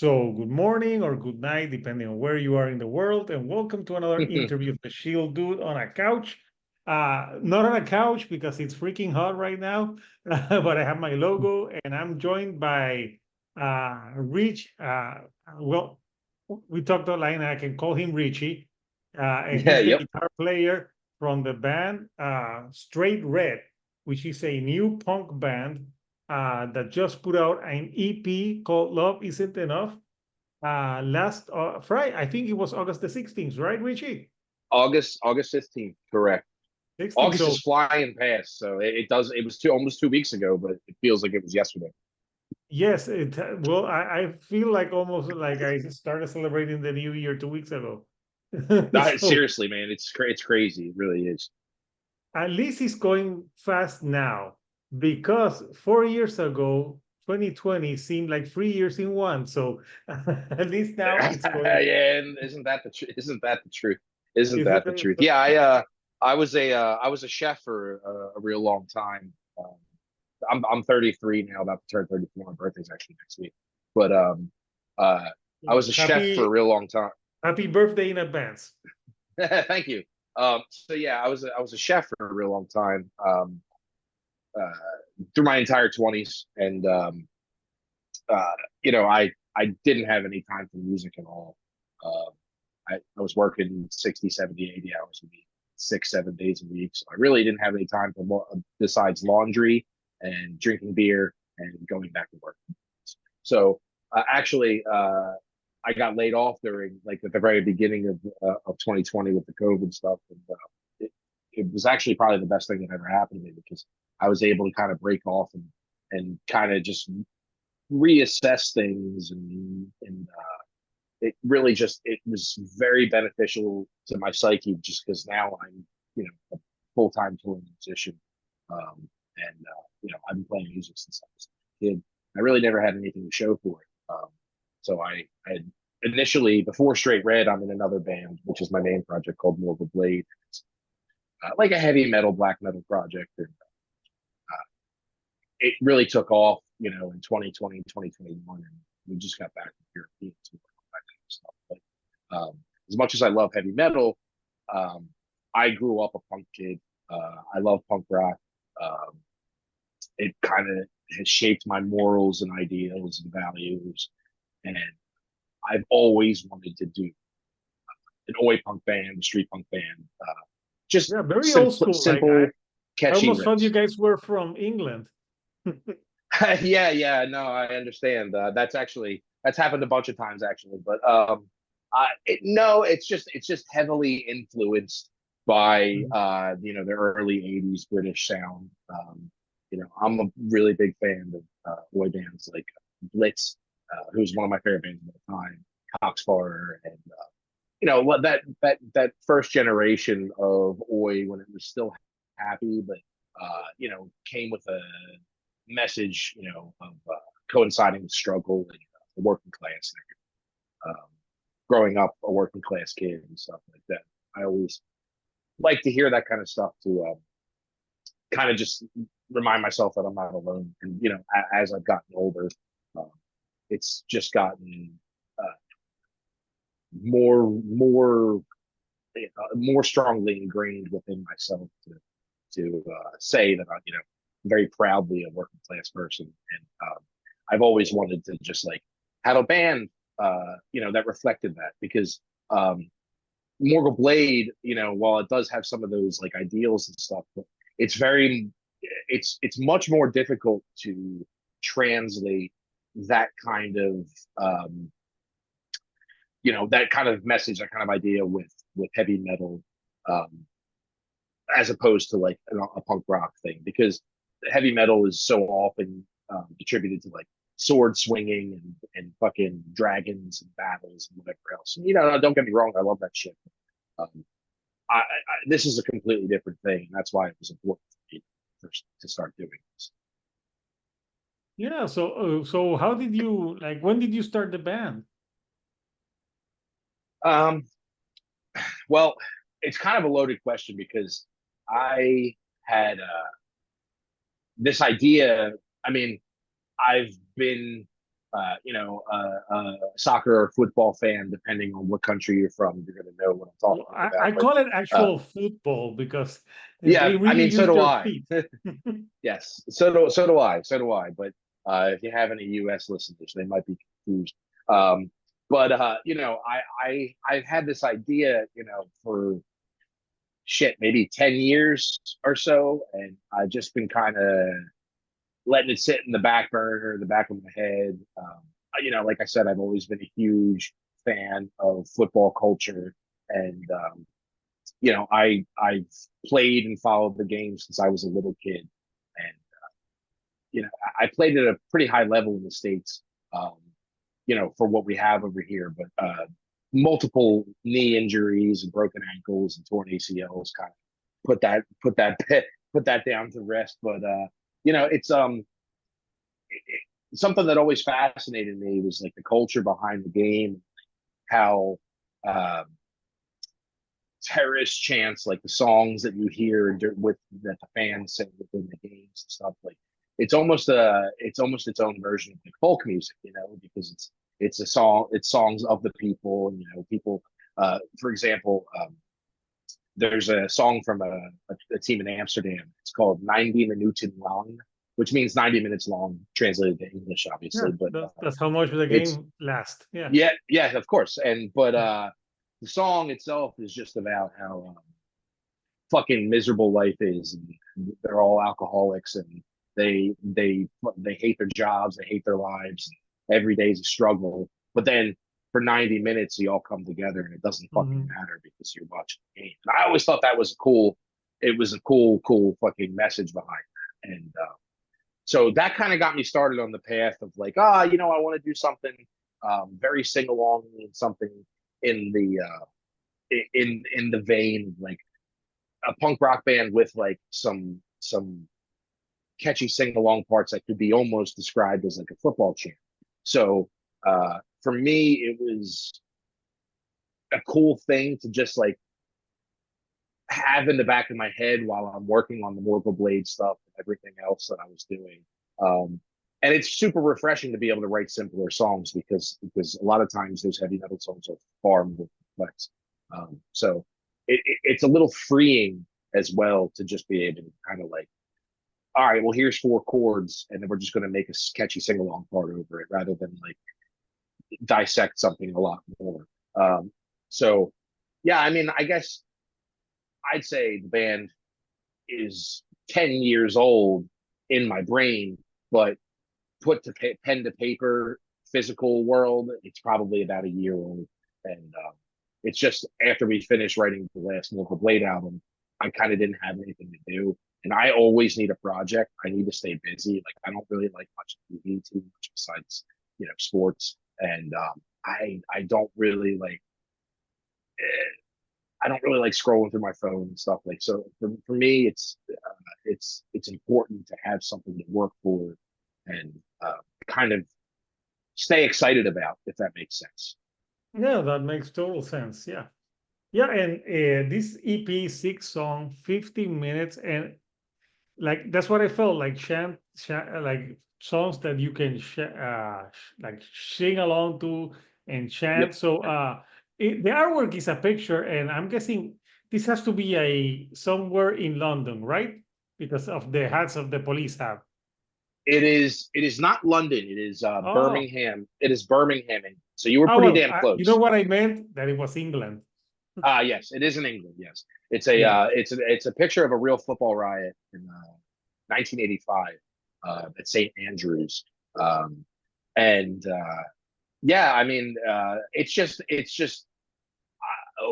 So, good morning or good night, depending on where you are in the world, and welcome to another interview of the Shield Dude on a couch. Not on a couch because it's freaking hot right now, but I have my logo, and I'm joined by Rich. Well, we talked online, and I can call him Richie, and Yeah, he's the yep. guitar player from the band Straight Red, which is a new punk band that just put out an EP called Love Isn't Enough last Friday. I think it was August the 16th, right, Richie? August 15th, correct. 16th. August is So, flying past, so it was almost 2 weeks ago, but it feels like it was yesterday. yes, well, I feel like almost like I started celebrating the new year 2 weeks ago. So, Seriously, man, it's crazy. It really is. at least it's going fast now because 4 years ago, 2020 seemed like 3 years in one. So, at least now it's going. Yeah, and isn't that the truth? Isn't that the truth? Isn't Isn't that the there? truth? Yeah, I was a chef for a real long time. I'm 33 now, about to turn 34. My birthday's actually next week. But uh, I was a chef for a Happy real long time. happy birthday in advance. Thank you. So yeah, I was a chef for a real long time. Uh, through my entire 20s, and uh, I didn't have any time for music at all. I was working 60, 70, 80 hours a week, 6, 7 days a week, so I really didn't have any time for besides laundry and drinking beer and going back to work. So actually, I got laid off during like at the very beginning of 2020 with the COVID stuff, and it was actually probably the best thing that ever happened to me because I was able to kind of break off and kind of just reassess things, and it really just it was very beneficial to my psyche just because now I'm a full-time touring musician, and I've been playing music since I was a kid. I really never had anything to show for it. So I had initially before Straight Red, I'm in another band, which is my main project called MORGUL BLADE. It's like a heavy metal, black metal project, and it really took off, in 2020, 2021, and we just got back from European tour and all that kind of stuff. But as much as I love heavy metal, um, I grew up a punk kid. I love punk rock. Um, it kind of has shaped my morals and ideals and values, and I've always wanted to do an oi punk band, a street punk band, just Yeah, very old simple, school. Like I, simple, I catchy almost thought you riffs. guys were from England. Yeah, yeah, no, I understand. That's happened a bunch of times actually, but no, it's just heavily influenced by the early '80s British sound. I'm a really big fan of boy bands like Blitz, who's one of my favorite bands of all time, Coxfar, and what that first generation of oi when it was still happy, but came with a message, of coinciding with struggle and the working class and growing up a working class kid and stuff like that. I always like to hear that kind of stuff to kind of just remind myself that I'm not alone. And as I've gotten older, um, it's just gotten more more strongly ingrained within myself to say that I'm very proudly a working class person, and I've always wanted to just like have a band that reflected that because Mortal Blade, while it does have some of those like ideals and stuff, but it's very it's much more difficult to translate that kind of that kind of message, that kind of idea with heavy metal, um, as opposed to like a punk rock thing, because heavy metal is so often attributed to like sword swinging and fucking dragons and battles and whatever else. And, don't get me wrong, I love that shit. Um, this is a completely different thing, and that's why it was important for me first to start doing this. Yeah. So how did you like? When did you start the band? Um, well, it's kind of a loaded question because I had this idea. I mean, I've been soccer or football fan, depending on what country you're from, you're going to know what I'm Well, talking about. I But call it uh, actual football because they yeah, I really mean, so use do their I. feet. Yes, so do I. But if you have any U.S. listeners, they might be confused. But I've had this idea, for shit, maybe 10 years or so, and I've just been kind of letting it sit in the back burner, the back of my head. Like I said, I've always been a huge fan of football culture, and I've played and followed the game since I was a little kid, and I played at a pretty high level in the States, um, for what we have over here, but multiple knee injuries and broken ankles and torn ACLs kind of put that down to rest. But it's something that always fascinated me was like the culture behind the game, how uh, terrorist chants, like the songs that you hear with that the fans sing within the games and stuff. Like it's almost its own version of like folk music, because it's songs of the people, and people. For example, there's a song from a team in Amsterdam. It's called 90 Minuten Lang, which means 90 minutes long, translated to English, Yeah, obviously. But that's how much the it's game lasts. Yeah. yeah, of course. But the song itself is just about how fucking miserable life is, and they're all alcoholics, and they hate their jobs, they hate their lives, and every day is a struggle. But then for 90 minutes, you all come together, and it doesn't fucking Mhm. matter because you're watching the game. And I always thought that was it was a cool fucking message behind that. And so that kind of got me started on the path of like, I want to do something very sing along, and something in the in the vein of like a punk rock band with like some catchy sing along parts that could be almost described as like a football chant. So for me, it was a cool thing to just like have in the back of my head while I'm working on the MORGUL BLADE stuff and everything else that I was doing. Um, and it's super refreshing to be able to write simpler songs because a lot of times those heavy metal songs are far more complex. So it's a little freeing as well to just be able to kind of like, all right, well, here's four chords, and then we're just going to make a catchy sing along part over it rather than like dissect something a lot more. So, yeah, I mean, I guess I'd say the band is 10 years old in my brain, but put to pen to paper, physical world, it's probably about a year old. And it's just after we finished writing the last MORGUL BLADE album, I kind of didn't have anything to do. And I always need a project. I need to stay busy. Like I don't really like watching TV too much besides, sports. And I don't really like I don't really like scrolling through my phone and stuff like so. For me, it's important to have something to work for and kind of stay excited about, if that makes sense. Yeah, that makes total sense. Yeah. Yeah, and this EP six song, 50 minutes, and like that's what I felt like like songs that you can like sing along to and Yep, chant. So the artwork is a picture, and I'm guessing this has to be a somewhere in London, right? Because of the hats of the police have. it is. It is not London. It is Oh, Birmingham. It is Birmingham. So you were oh pretty well, damn you know close. what I meant? That it was England. Yes, it is in England. Yes, Yeah. it's a picture of a real football riot in 1985 at St. Andrews, um, and yeah, I mean, it's just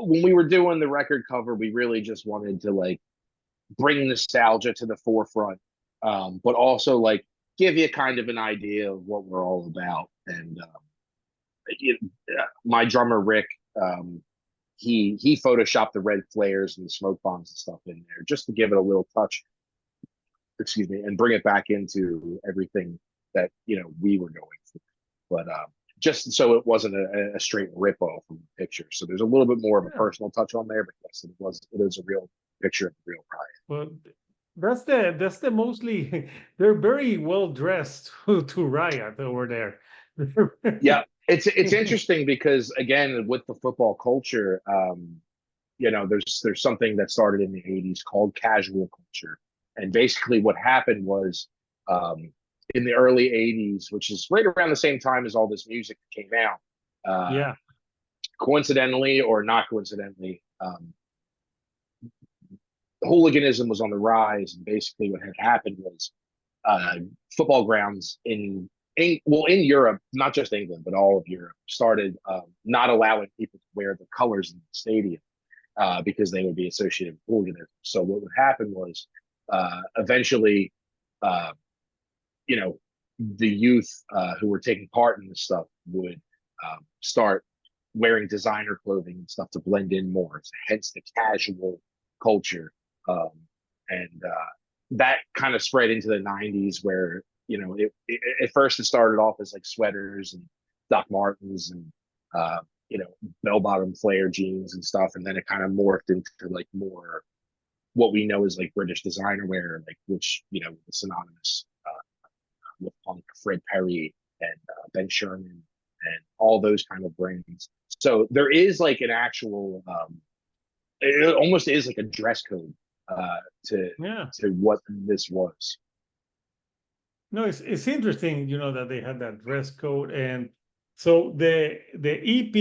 when we were doing the record cover, we really just wanted to like bring nostalgia to the forefront, but also like give you kind of an idea of what we're all about. And it, my drummer Rick, um, he photoshopped the red flares and the smoke bombs and stuff in there just to give it a little touch. Excuse me, and bring it back into everything that we were going for. But just so it wasn't a straight rip off from the picture. So there's a little bit more of a Yeah. personal touch on there, but yes, it is a real picture of the real riot. Well, That's the mostly they're very well dressed to riot over there. Yeah, it's interesting because again, with the football culture, there's something that started in the '80s called casual culture, and basically what happened was, um, in the early '80s, which is right around the same time as all this music came out, Yeah, coincidentally or not coincidentally, hooliganism was on the rise, and basically what had happened was, uh, football grounds in Europe, not just England, but all of Europe, started not allowing people to wear the colors in the stadium, because they would be associated with hooliganism. So what would happen was, eventually, uh, you know, the youth who were taking part in this stuff would start wearing designer clothing and stuff to blend in more. So hence the casual culture, um, and that kind of spread into the '90s, where at first it started off as like sweaters and Doc Martens and uh, bell bottom flare jeans and stuff, and then it kind of morphed into like more what we know as like British designer wear, like which is synonymous with punk, Fred Perry and Ben Sherman and all those kind of brands. So there is like an actual, it almost is like a dress code to yeah. what this was. No, it's interesting, that they had that dress code, and so the EP,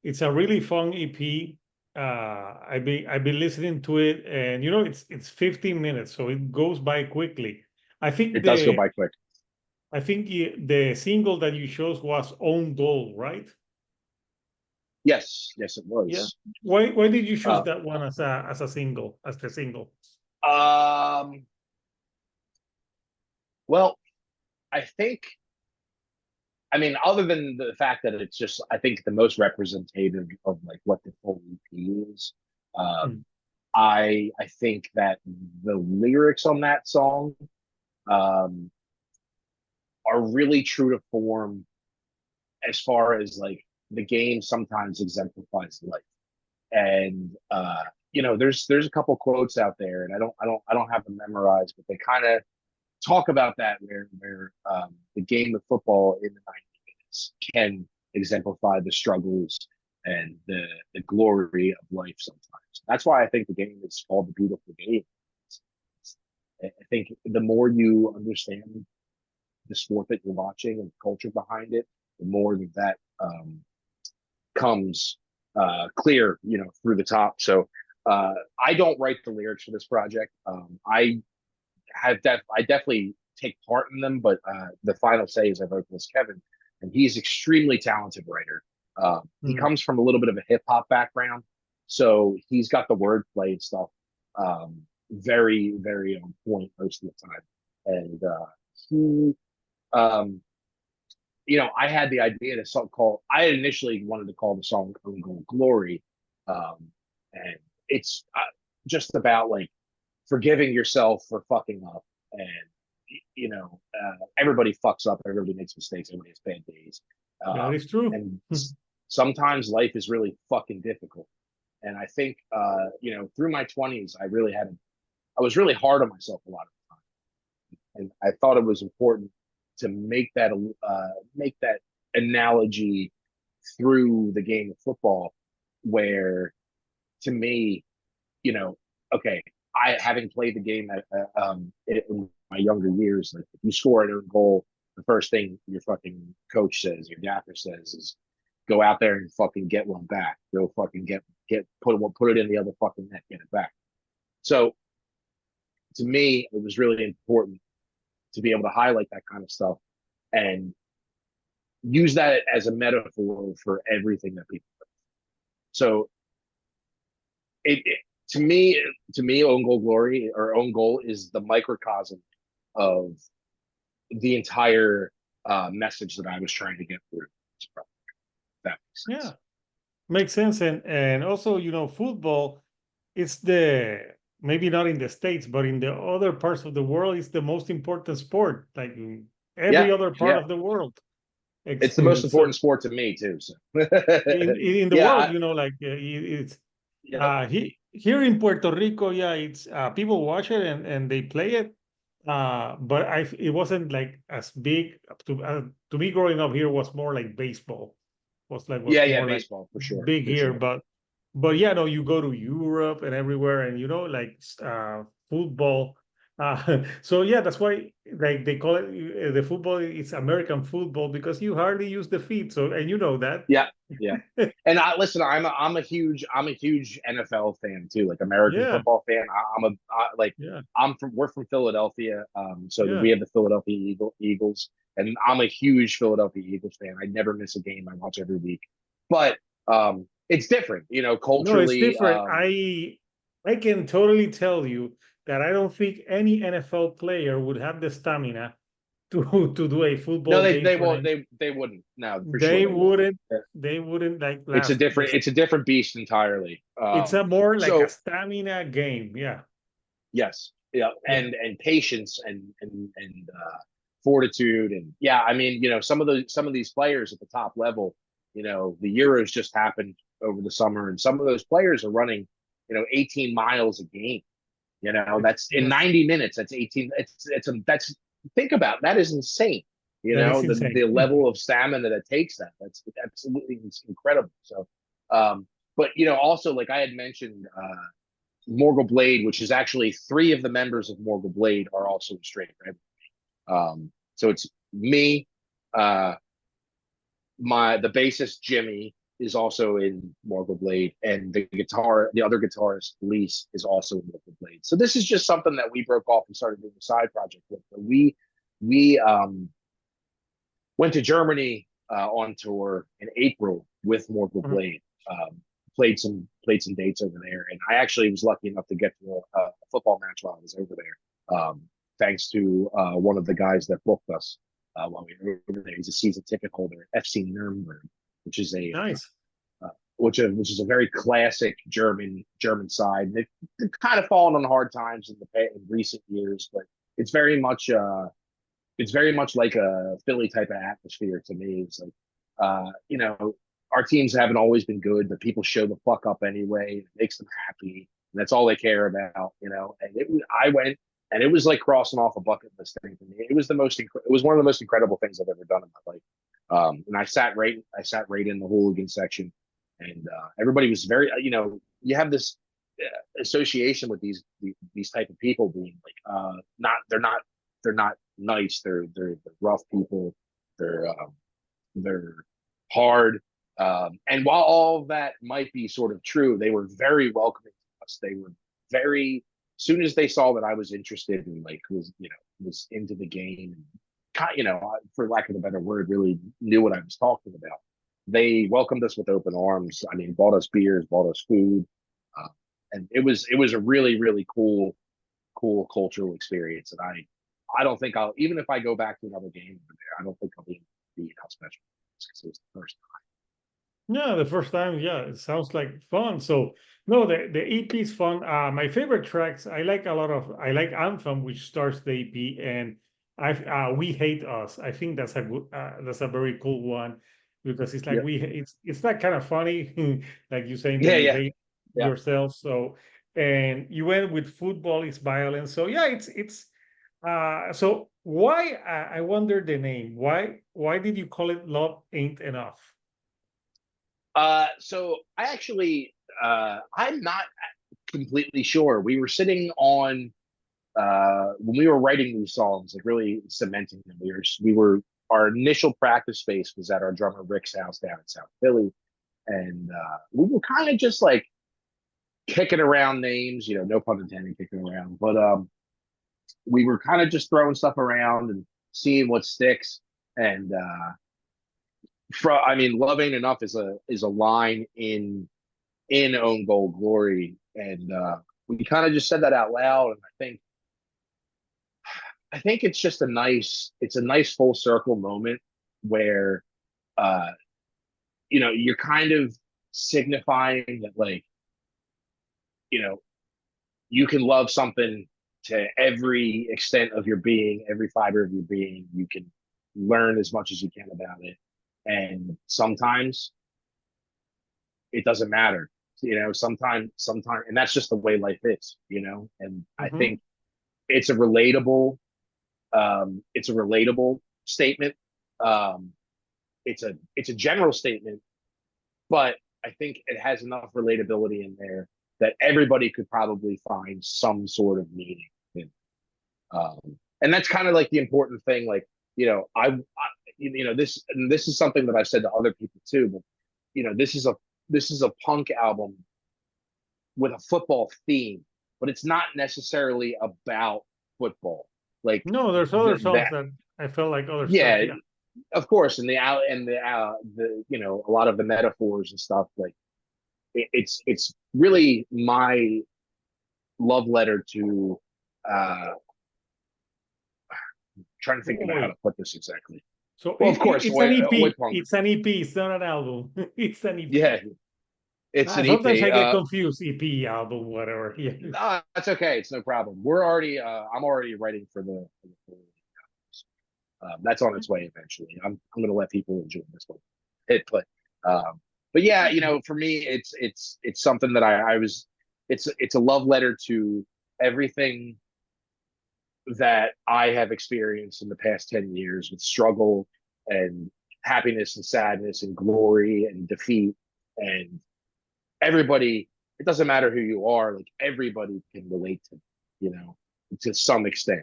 it's a really fun EP. I've been listening to it, and it's 15 minutes, so it goes by quickly. I think It does go the by quick. I think the single that you chose was Own Goal, right? Yes, yes, it Yeah. was. Why did you choose Uh, that one as a single, as the single? um, well, I think, I mean, other than the fact that it's just, I think the most representative of like what the full EP is. Mm. Um, I think that the lyrics on that song, um, are really true to form, as far as like the game sometimes exemplifies life. And there's a couple quotes out there, and I don't have them memorized, but they kind of talk about that, where the game of football in the '90s can exemplify the struggles and the glory of life sometimes. That's why I think the game is called the beautiful game. I think the more you understand the sport that you're watching and the culture behind it, the more that comes clear, through the top. So I don't write the lyrics for this project. I definitely take part in them, but the final say is I wrote this Kevin, and he's extremely talented writer. He Mm. comes from a little bit of a hip hop background, so he's got the wordplay and stuff very, very on point most of the time. And he um, I had the idea to song called. I initially wanted to call the song "Ungold Glory," um, and it's just about like forgiving yourself for fucking up, and everybody fucks up, everybody makes mistakes, everybody has bad days, That um, is true. and sometimes life is really fucking difficult. And I think through my 20s, I was really hard on myself a lot of the time, and I thought it was important to make that analogy through the game of football, where to me, you know, okay, I having played the game in my younger years, like if you score an own goal, the first thing your fucking coach says, your gaffer says, is go out there and fucking get one back. Go fucking put it in the other fucking net, get it back. So to me, it was really important to be able to highlight that kind of stuff and use that as a metaphor for everything that people do. So it to me, own goal glory or own goal is the microcosm of the entire message that I was trying to get through. That makes Yeah, sense. makes sense. And also, football, it's the maybe not in the States, but in the other parts of the world, it's the most important sport, like in every Yeah, other part yeah. of the world. It's the most So important sport to me too. So in the yeah, world, like it's yep. he here in Puerto Rico, yeah, it's people watch it and they play it. But it wasn't like as big to me growing up here was more like baseball. Was Yeah, more like baseball for sure, big for here, sure. but yeah, no, you go to Europe and everywhere, and like football. So yeah, that's why like they call it the football. It's American football because you hardly use the feet. So and you know that. Yeah, yeah. And I listen. I'm a huge NFL fan too, like American Yeah, football fan. Like yeah, we're from Philadelphia, so yeah. we have the Philadelphia Eagles, and I'm a huge Philadelphia Eagles fan. I never miss a game. I watch every week, but it's different, No, it's culturally. different. I can totally tell you that I don't think any NFL player would have the stamina to do a No, football they game they for won't. them. They wouldn't. No, for sure They they wouldn't. wouldn't. Yeah. They wouldn't like It's a last. different. It's a different beast entirely. It's a more like a So stamina game. Yeah, yes, yeah, yeah. and patience and fortitude, and yeah, I mean, some of these players at the top level, the Euros just happened over the summer, and some of those players are running, 18 miles a game. That's in That's 90 minutes. That's 18. That's think about that is insane. that is The insane. level of stamina that takes that. That's absolutely incredible. So, but also like I had mentioned, Morgul Blade, which is actually three of the members of Morgul Blade are also in straight red. So it's me, uh, the bassist Jimmy is also in Morgul Blade, and the other guitarist Lise is also in Morgul Blade. So this is just something that we broke off and started doing a side project with. But we went to Germany on tour in April with Morgul Mhm. Blade. Played some dates over there, and I actually was lucky enough to get to a football match while I was over there, thanks to one of the guys that booked us while we were over there. He's a season ticket holder at FC Nuremberg, which is a Nice. which is a very classic German side. And they've kind of fallen on hard times in recent years, but it's very much like a Philly type of atmosphere to me. It's like, our teams haven't always been good, but people show the fuck up anyway. It makes them happy, and that's all they care about. And I went, and it was like crossing off a bucket list thing for me. It was it was one of the most incredible things I've ever done in my life. And I sat right in the hooligan section, and everybody was very, you have this association with these type of people being like, not they're not nice. They're rough people. They're hard. And while all of that might be sort of true, they were very welcoming to us. They were very soon as they saw that I was interested and like was into the game and for lack of a better word, really knew what I was talking about. They welcomed us with open arms. I mean, bought us beers, bought us food, uh, and it was a really really cool cultural experience. And I don't think I'll even if I go back to another game over there, I don't think I'll be how special it is because it was the first Yeah, the first time, yeah, it sounds like fun. So no, the EP is fun. My favorite tracks, I like Anthem, which starts the EP, and We Hate Us. I think that's a very cool one because it's time. like it's that kind of funny, like you saying that Yeah, you yeah, hate yeah. yourself. So and you went with Football is Violence. So yeah, it's so why I wonder the name. Why did you call it Love Ain't Enough? So I actually, I'm not completely sure. We were sitting on when we were writing these songs, like really cementing them. Our initial practice space was at our drummer Rick's house down in South Philly, and we were kind of just like kicking around names, no pun intended, kicking around, but we were kind of just throwing stuff around and seeing what sticks. And I mean, "Love Ain't Enough" is a line in Own Goal Glory, and we kind of just said that out loud. And I think it's a nice full circle moment where uh, you're kind of signifying that like you know you can love something to every extent of your being, every fiber of your being. You can learn as much as you can about it, and sometimes it doesn't matter. Sometimes, and that's just the way life is, and I Mm-hmm. think it's a relatable, statement. Um, it's a general statement, but I think it has enough relatability in there that everybody could probably find some sort of meaning in. And that's kind of like the important thing. Like, this is something that I've said to other people too, but this is a punk album with a football theme, but it's not necessarily about football. Like No, there's other songs that, that I felt like other stuff. yeah, Yeah. of course, and the a lot of the metaphors and stuff. Like it's really my love letter to trying to think about how to Wait. put this exactly. So Well, of course, it's an EP. Oi Punk. It's an EP. It's not an album. It's an EP. Yeah, it's an Sometimes EP. I get confused. EP, album, whatever. Yeah. No, that's okay. It's no problem. I'm already writing for the that's on its way eventually. I'm gonna let people enjoy this one. Um, but yeah, for me, it's something that I was. It's a love letter to everything that I have experienced in the past 10 years with struggle and happiness and sadness and glory and defeat, and everybody. It doesn't matter who you are, like everybody can relate to some extent.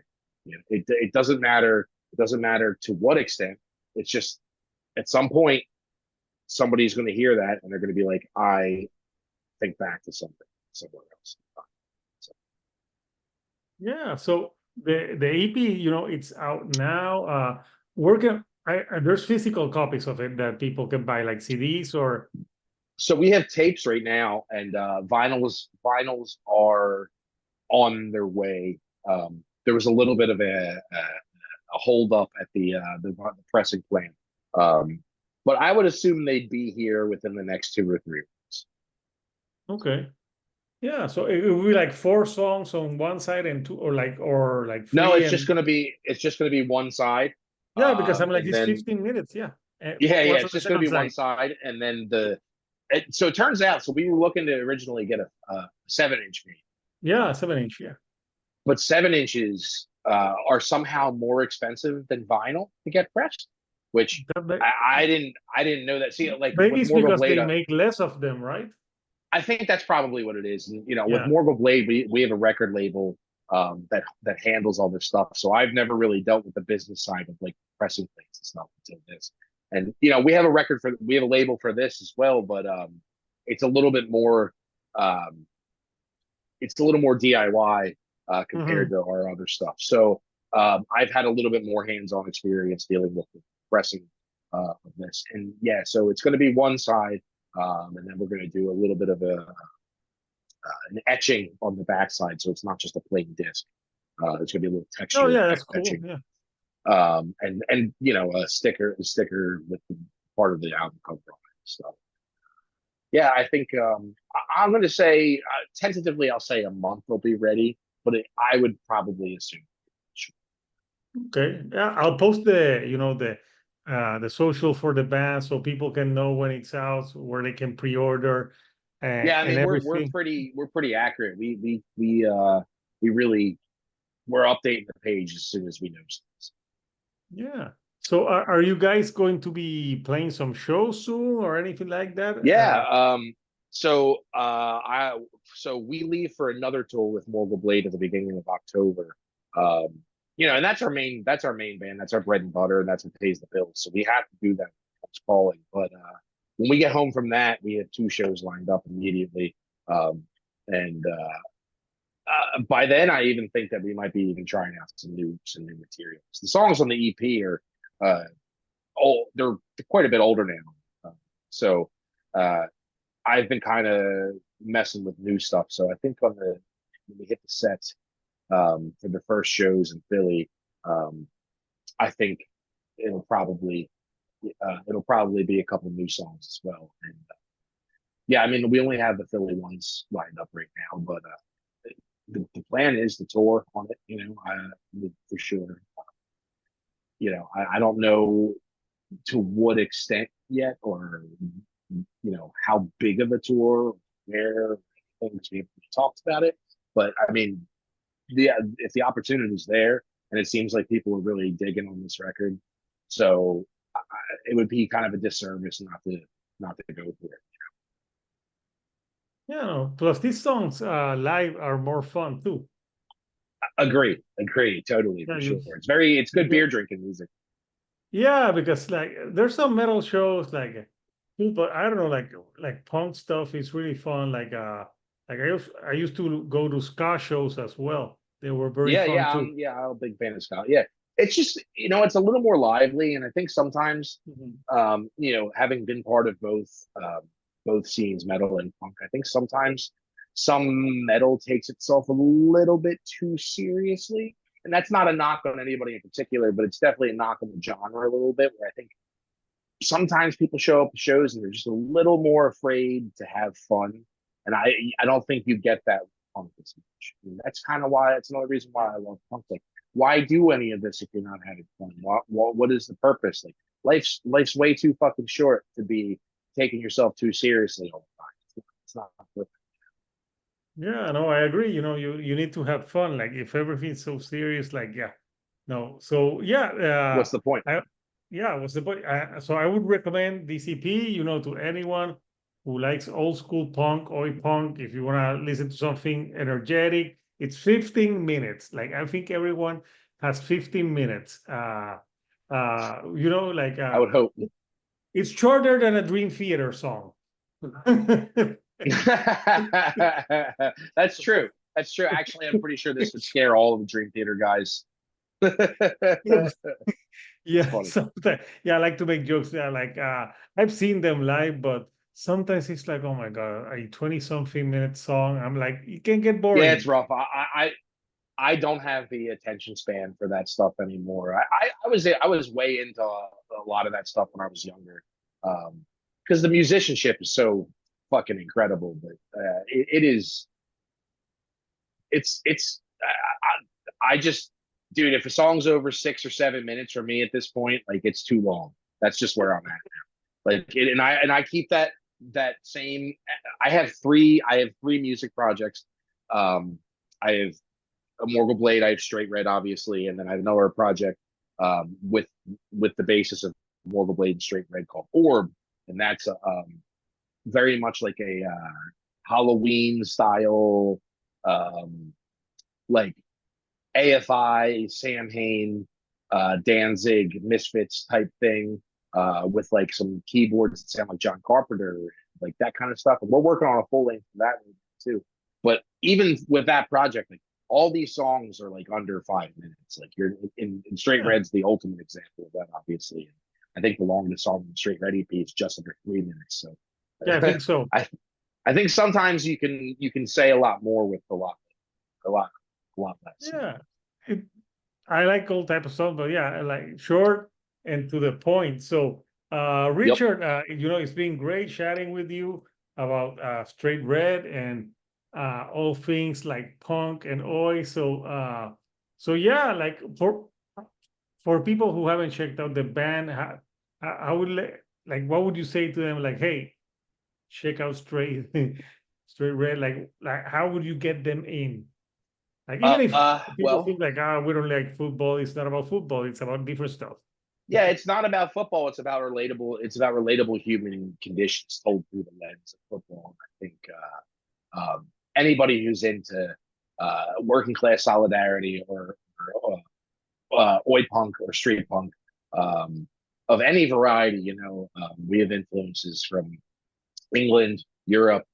It doesn't matter. It doesn't matter to what extent. It's just at some point somebody's going to hear that and they're going to be like, I think back to something somewhere else. So, Yeah. So the EP, it's out now. We're gonna. There's physical copies of it that people can buy, like CDs or. so we have tapes right now, and vinyls are on their way. There was a little bit of a hold up at the pressing plant, but I would assume they'd be here within the next 2 or 3 weeks. Okay. Yeah. So it would be like 4 songs on one side and two, or like No, three and. it's just gonna be one side, Yeah, because I'm like, and it's then 15 minutes. Yeah. yeah, What's on it's the just gonna be second one side? side, and then so it turns out, so we were looking to originally get a 7 inch made, Yeah, 7 inch. Yeah. but 7 inches are somehow more expensive than vinyl to get pressed, which That, that- I didn't know that. See, like maybe with it's Morgan because Blade, they make less of them, right? I think that's probably what it is. And with Yeah. Morgul Blade, we have a record label that handles all this stuff. So I've never really dealt with the business side of like pressing things and stuff until this. And we have a label for this as well, but it's a little bit more um, it's a little more DIY compared Hmm. to our other stuff. So I've had a little bit more hands-on experience dealing with the pressing of this. And yeah, so it's going to be one side, and then we're going to do a little bit of an etching on the backside, so it's not just a plain disc. There's going to be a little Oh, texture yeah, that's cool. etching, Yeah. and a sticker with the part of the album cover on it. So yeah, I think I'm going to say tentatively, I'll say a month will be ready, but I would probably assume. Okay. Yeah, I'll post the social for the band so people can know when it's out, where they can pre-order Yeah, I and mean everything. we're pretty accurate. We really we're updating the page as soon as we know stuff. Yeah. So are you guys going to be playing some shows soon or anything like that? Yeah. So we leave for another tour with Morgul Blade at the beginning of October. Um, and that's our main band. That's our bread and butter, and that's what pays the bills. So we have to do that. That's calling. But when we get home from that, we have 2 shows lined up immediately. And by then, I even think that we might be even trying out some new materials. The songs on the EP are they're quite a bit older now. So uh, I've been kind of messing with new stuff. So I think when we hit the sets for the first shows in Philly, um, I think it'll probably it'll probably be a couple new songs as well. And yeah, I mean we only have the Philly ones lined up right now, but the plan is to tour on it. For sure. I don't know to what extent yet, or how big of a tour where things we talked about it. But I mean, if the opportunity is there, and it seems like people are really digging on this record, so it would be kind of a disservice not to go for it. Yeah, no. Plus these songs live are more fun too. Agree, totally, Yeah, for sure. It's good yeah, beer drinking music. yeah, because like there's some metal shows like but I don't know, like punk stuff is really fun. Like I used to go to ska shows as well. They were very Yeah, fun too. I'm a big fan of Scott. Yeah, it's just it's a little more lively, and I think sometimes, Mhm. having been part of both scenes, metal and punk, I think sometimes some metal takes itself a little bit too seriously, and that's not a knock on anybody in particular, but it's definitely a knock on the genre a little bit. Where I think sometimes people show up to shows and they're just a little more afraid to have fun, and I don't think you get that with punk as much. And that's kind of why it's another reason why I love punk. Like, why do any of this if you're not having fun? What is the purpose? Like, life's way too fucking short to be taking yourself too seriously all the time. It's not worth Yeah, no, I agree. You need to have fun. Like if everything's so serious, like yeah, no. So yeah, What's the point? yeah, what's the point? So I would recommend DCP, to anyone who likes old school punk, oi punk. If you want to listen to something energetic, it's 15 minutes. Like I think everyone has 15 minutes. Like I would hope. it's shorter than a Dream Theater song. That's true. That's true. Actually, I'm pretty sure this would scare all of the Dream Theater guys. Yes. It's Yeah, funny. sometimes, yeah, I like to make jokes. Yeah, like I've seen them live, but sometimes it's like, oh my God, a 20-something minute song. I'm like, it can get Yeah, it's boring. rough. I don't have the attention span for that stuff anymore. I was way into a lot of that stuff when I was younger, because the musicianship is so fucking incredible. But it is it's I just, dude, if a song's over 6 or 7 minutes for me at this point, like, it's too long. That's just where I'm at now. Like, and I keep that same. I have three music projects. I have a Morgul Blade. I have Straight Red, obviously, and then I have another project with the basis of Morgul Blade and Straight Red called Orb, and that's very much like a Halloween style, like AFI, Sam Hain, Danzig, Misfits type thing, with like some keyboards that sound like John Carpenter, like that kind of stuff. And we're working on a full length of that too. But even with that project, like, all these songs are like under 5 minutes. Like, you're in Straight Yeah, Red's the ultimate example of that, obviously. I think the longest song in Straight Red EP is just under 3 minutes. So yeah, I think so. I I think sometimes you can say a lot more with a lot a lot less. Yeah, it, I like all type of songs, but yeah, I like short and to the point. So, Yep. Richard, it's been great chatting with you about Straight Red and all things like punk and oi. So yeah, like for people who haven't checked out the band, how would like what would you say to them? Like, hey, check out Straight Red. Like how would you get them in? Like even if people Well, think like, we don't like football, it's not about football, it's about different stuff. yeah, it's not about football. It's about relatable human conditions told through the lens of football. I think anybody who's into working class solidarity, or oi punk or street punk, of any variety, we have influences from England, Europe,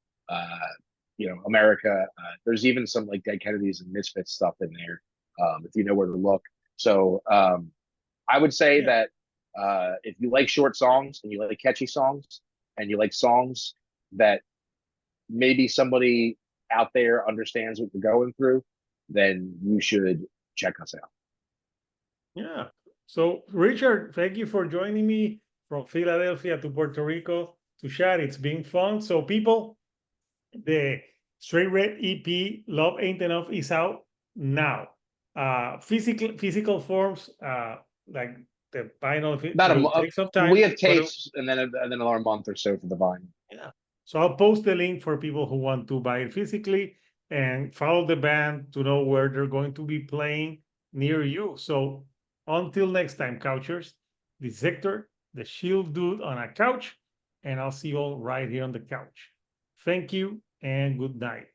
America. There's even some like Dead Kennedys and Misfits stuff in there, if you know where to look. So I would say Yeah. that if you like short songs and you like catchy songs and you like songs that maybe somebody out there understands what you're going through, then you should check us out. Yeah. So Richard, thank you for joining me from Philadelphia to Puerto Rico to chat. It's been fun. So people, the Straight Red EP, Love Ain't Enough, is out now. Physical forms, like the vinyl, it About a will month. take some We time, have but tapes, and then another month or so for the vine. yeah. So I'll post the link for people who want to buy it physically and follow the band to know where they're going to be playing near you. So until next time, couchers, this is Hector, the Shield Dude on a couch, and I'll see you all right here on the couch. Thank you and good night.